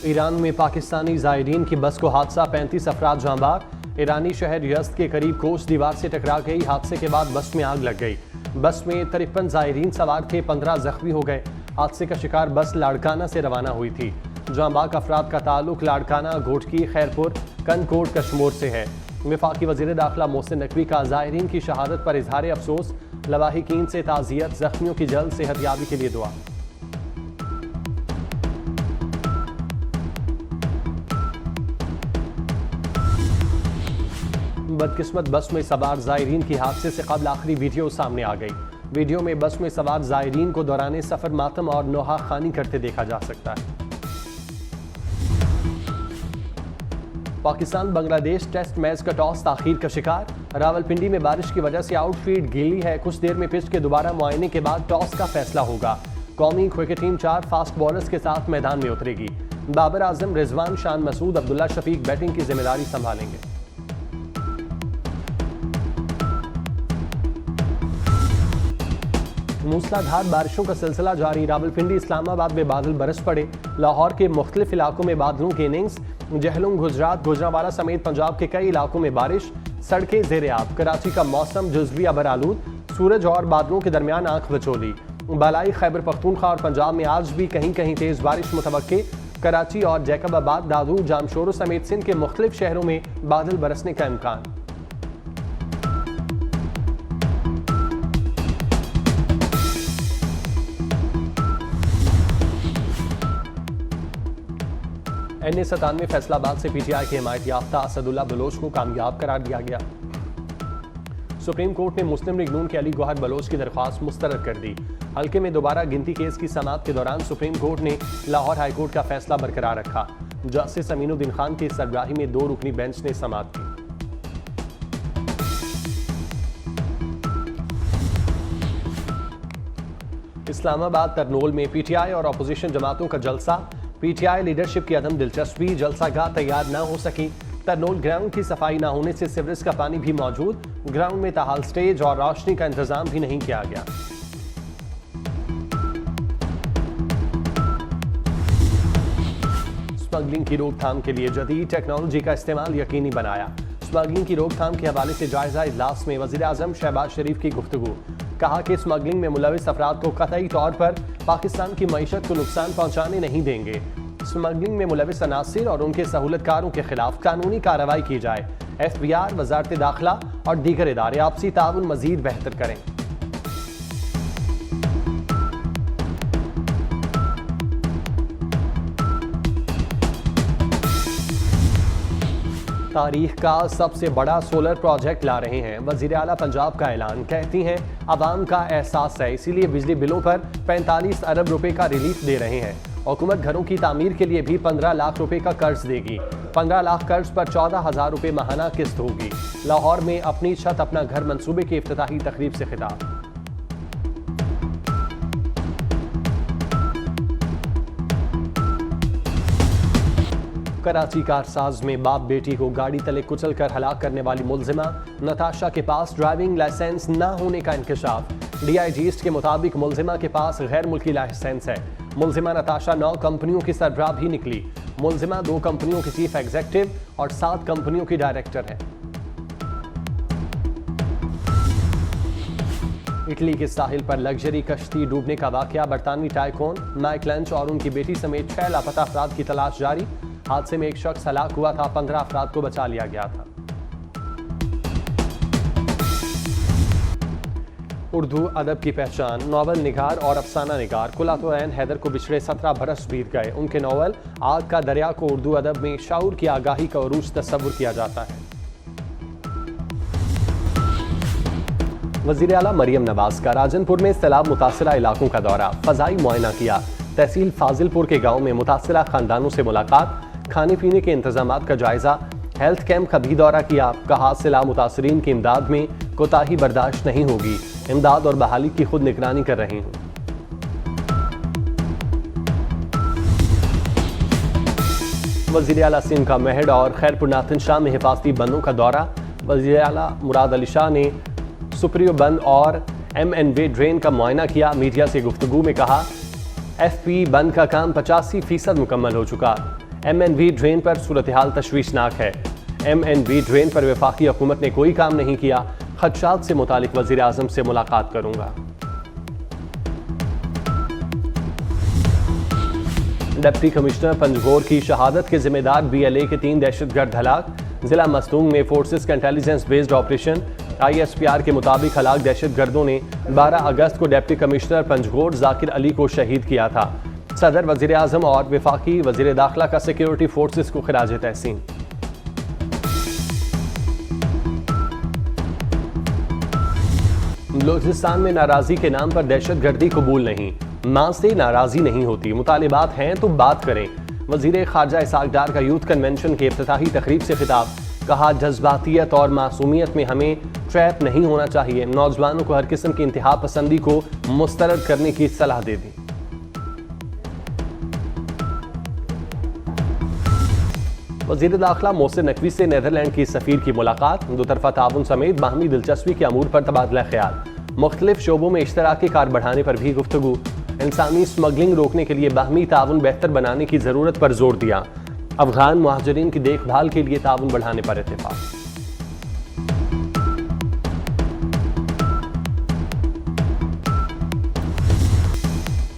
Iran में पाकिस्तानी ज़ायरीन की बस को हादसा, 35 अफराद जांबाग। ईरानी शहर यज़्द के करीब कोच दीवार से टकरा गई। हादसे के बाद बस में आग लग गई। बस में 53 ज़ायरीन सवार थे, 15 जख्मी हो गए। हादसे का शिकार बस लाड़काना से रवाना हुई थी। जांबाग अफराद का ताल्लुक लाड़काना, घोटकी, खैरपुर, कनकोट, कश्मोर से है। वफाकी वज़ीर दाखिला मोहसिन नकवी का ज़ायरीन की शहादत पर इजहार अफसोस। लवाहिकीन से ताज़ियत, ज़ख्मियों की जल्द सेहतयाबी के लिए दुआ। बदकिस्मत बस में सवार ज़ायरीन की हादसे से कबल आखिरी वीडियो सामने आ गई। वीडियो में बस में सवार ज़ायरीन को दौराने सफ़र मातम और नोहा खानी करते देखा जा सकता है। पाकिस्तान बांग्लादेश टेस्ट मैच का टॉस ताखीर का शिकार। रावलपिंडी में बारिश की वजह से आउटफील्ड गीली है। कुछ देर में पिच के दोबारा मुआयने के बाद टॉस का फैसला होगा। कौमी क्रिकेट टीम 4 फास्ट बॉलर्स के साथ मैदान में उतरेगी। बाबर आजम, रिजवान, शान मसूद, अब्दुल्ला शफीक बैटिंग की जिम्मेदारी संभालेंगे। मूसलाधार बारिशों का सिलसिला जारी। रावलपिंडी, इस्लामाबाद में बादल बरस पड़े। लाहौर के मुख्तलिफ इलाकों में बादलों की इनिंग्स। जहलुम, गुजरात, गुजरांवाला समेत पंजाब के कई इलाकों में बारिश। सड़कें ज़ेर-ए-आब। कराची का मौसम जुज़वी अबरालूद। सूरज और बादलों के दरमियान आंख बचोली। बालाई खैबर पख्तूनख्वा और पंजाब में आज भी कहीं कहीं तेज बारिश मुतवक्के। कराची और जैकबाबाद, दादू, जामशोरो समेत सिंध के मुख्तलिफ शहरों में बादल बरसने का इम्कान। NA97 फैसलाबाद से PTI के हिमायत याफ्ता असदुल्ला बलोच को कामयाब करार दिया गया। सुप्रीम कोर्ट ने मुस्लिम लीग नून के अली गौहर बलोच की दरख्वास्त मुस्तरद कर दी। हल्के में दोबारा गिनती केस की समाअत के दौरान सुप्रीम कोर्ट ने लाहौर हाई कोर्ट का फैसला बरकरार रखा। जस्टिस अमीनुद्दीन खान की सरबराही में 2 रुकनी बेंच ने समाअत की। इस्लामाबाद तरनोल में PTI और अपोजिशन जमातों का जलसा। PTI लीडरशिप की अदम दिलचस्पी, जलसागाह तैयार न हो सकी। तरनोल ग्राउंड की सफाई न होने से सीवरेज का पानी भी मौजूद। ग्राउंड में ताहाल स्टेज और रोशनी का इंतजाम भी नहीं किया गया। स्मगलिंग की रोकथाम के लिए जदीद टेक्नोलॉजी का इस्तेमाल यकीनी बनाया। स्मगलिंग की रोकथाम के हवाले से जायजा इजलास में वज़ीर आज़म शहबाज शरीफ की गुफ्तगू। कहा कि स्मगलिंग में मुलविस अफराद को कतई तौर पर पाकिस्तान की मईशत को नुकसान पहुंचाने नहीं देंगे। स्मगलिंग में मुलविस अनासिर और उनके सहूलतकारों के खिलाफ कानूनी कार्रवाई की जाए। FBI, वजारत दाखिला और दीगर इदारे आपसी ताउन मजीद बेहतर करें। तारीख का सबसे बड़ा सोलर प्रोजेक्ट ला रहे हैं। वज़ीर आला पंजाब का ऐलान। कहती हैं आवाम का एहसास है, इसीलिए बिजली बिलों पर 45 अरब रुपए का रिलीफ दे रहे हैं। हुकूमत घरों की तामीर के लिए भी 15 लाख रुपए का कर्ज देगी। 15 लाख कर्ज पर 14,000 रुपए माहाना किस्त होगी। लाहौर में अपनी छत अपना घर मंसूबे की इफ्तिताही तकरीब से खिताब। कराची कारसाज में बाप बेटी को गाड़ी तले कुचल कर हलाक करने वाली मुलजिमा। नताशा के पास ड्राइविंग लाइसेंस न होने का इंकशाफ। DIG ईस्ट के मुताबिक मुलजिमा के पास गैर मुल्की लाइसेंस है। मुलजिमा नताशा 9 कंपनियों की सरबराह भी निकली। मुलजिमा 2 कंपनियों की चीफ एग्जीक्यूटिव और 7 कंपनियों की डायरेक्टर है। इटली के साहिल पर लग्जरी कश्ती डूबने का वाकया। बरतानवी टाइकून माइक लंच और उनकी बेटी समेत 6 लापता अफराद की तलाश जारी। हादसे में एक शख्स हलाक हुआ था, 15 अफराद को बचा लिया गया था। उर्दू अदब की पहचान, नावल निगार और अफसाना निगार कुलातुऐन हैदर को पिछले 17 बरस बीत गए। उनके नावल आग का दरिया को उर्दू अदब में शाऊर की आगाही का उरूज तस्वुर किया जाता है। वज़ीर आला मरियम नवाज का राजनपुर में सैलाब मुतासिरा इलाकों का दौरा। फजाई मुआयना किया। तहसील फाजिलपुर के गाँव में मुतासिरा खानदानों से मुलाकात। खाने पीने के इंतजामात का जायजा। हेल्थ कैंप का भी दौरा किया। कहा सैलाब मुतासरीन की इमदाद में कोताही बर्दाश्त नहीं होगी। इमदाद और बहाली की खुद निगरानी कर रही हूँ। वज़ीर आला सिंध का महड और खैरपुर नाथन शाह में हिफाजती बंदों का दौरा। वज़ीर आला मुराद अली शाह ने सुप्रियो बंद और MNW ड्रेन का मुआयना किया। मीडिया से गुफ्तगू में कहा FP बंद का काम 85% मुकम्मल हो चुका। MNV ड्रेन पर सूरत हाल तशवीशनाक है। MNV ड्रेन पर वफाकी हुकूमत ने कोई काम नहीं किया। खदशात से मुतालिक वज़ीर आज़म से मुलाकात करूंगा। डिप्टी कमिश्नर पंजगोर की शहादत के जिम्मेदार BLA के 3 दहशतगर्द हलाक। जिला मस्तूंग में फोर्सेस का इंटेलिजेंस बेस्ड ऑपरेशन। ISPR के मुताबिक हलाक दहशतगर्दों ने 12 अगस्त को डिप्टी कमिश्नर पंजगोर जाकिर अली को शहीद किया था। सदर, वज़ीर आज़म और वफाकी वज़ीर दाखिला का सिक्योरिटी फोर्सेस को खिराज तहसीन। बलूचिस्तान में नाराजी के नाम पर दहशतगर्दी कबूल नहीं। मां से नाराजी नहीं होती, मुतालिबात हैं तो बात करें। वज़ीर ख़ारजा इसाक डार का यूथ कन्वेंशन के इफ्तिताही तकरीब से खिताब। कहा, जज्बातियत और मासूमियत में हमें ट्रैप नहीं होना चाहिए। नौजवानों को हर किस्म की इंतहा पसंदी को मुस्तरद करने की सलाह दे दी। वज़ीर दाखिला मोहसिन नकवी से नीदरलैंड की सफ़ीर की मुलाकात। दो तरफ़ा ताउन समेत बाहमी दिलचस्पी के अमूर पर तबादला ख्याल। मुख्तलिफ शोबों में इश्तराकी कार बढ़ाने पर भी गुफ्तगू। इंसानी स्मगलिंग रोकने के लिए बाहमी ताउन बेहतर बनाने की ज़रूरत पर जोर दिया। अफगान मुहाजिरीन की देखभाल के लिए ताउन बढ़ाने पर इत्तेफाक।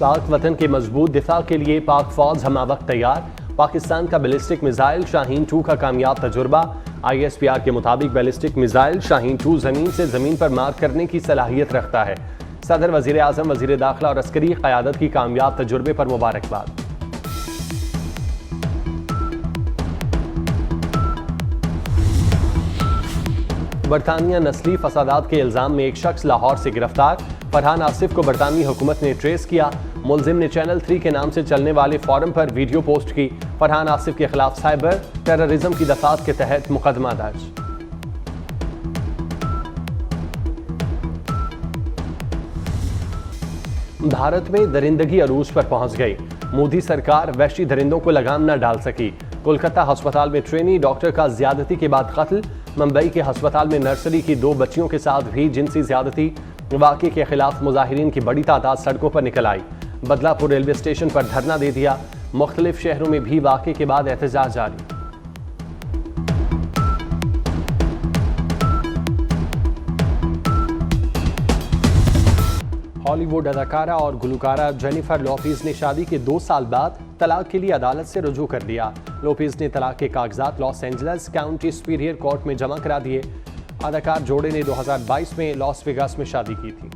पाक वतन के मजबूत दिफा के लिए पाक फौज हमावक्त तैयार। पाकिस्तान का बैलिस्टिक मिसाइल शाहीन 2 का कामयाब तजुर्बा। ISPR के मुताबिक बैलिस्टिक मिसाइल शाहीन 2 जमीन से जमीन पर मार करने की सलाहियत रखता है। सदर, वज़ीर आज़म, वज़ीर दाखिला और अस्करी क़यादत की कामयाब तजुर्बे पर मुबारकबाद। बरतानिया नस्ली फसादात के इल्ज़ाम में एक शख्स लाहौर से गिरफ्तार। फरहान आसिफ को बरतानी हुकूमत ने ट्रेस किया। मुलजिम ने चैनल 3 के नाम से चलने वाले फोरम पर वीडियो पोस्ट की। फरहान आसिफ के खिलाफ साइबर टेररिज्म की दफात के तहत मुकदमा दर्ज। भारत में दरिंदगी अरूज पर पहुंच गई। मोदी सरकार वहशी दरिंदों को लगाम न डाल सकी। कोलकाता अस्पताल में ट्रेनी डॉक्टर का ज्यादती के बाद कत्ल। मुंबई के अस्पताल में नर्सरी की 2 बच्चियों के साथ भी जिनसी ज्यादती। वाक़े के खिलाफ मुजाहिरीन की बड़ी तादाद सड़कों पर निकल आई। बदलापुर रेलवे स्टेशन पर धरना दे दिया। मुख्तलिफ शहरों में भी वाक़े के बाद एहतजाज जारी। हॉलीवुड अदाकारा और गुलकारा जेनिफर लोपेज ने शादी के 2 साल बाद तलाक के लिए अदालत से रुजू कर लिया। लोपेज ने तलाक के कागजात Los Angeles county superior court में जमा करा दिए। अदाकार जोड़े ने 2022 में लॉस वेगास में शादी की थी।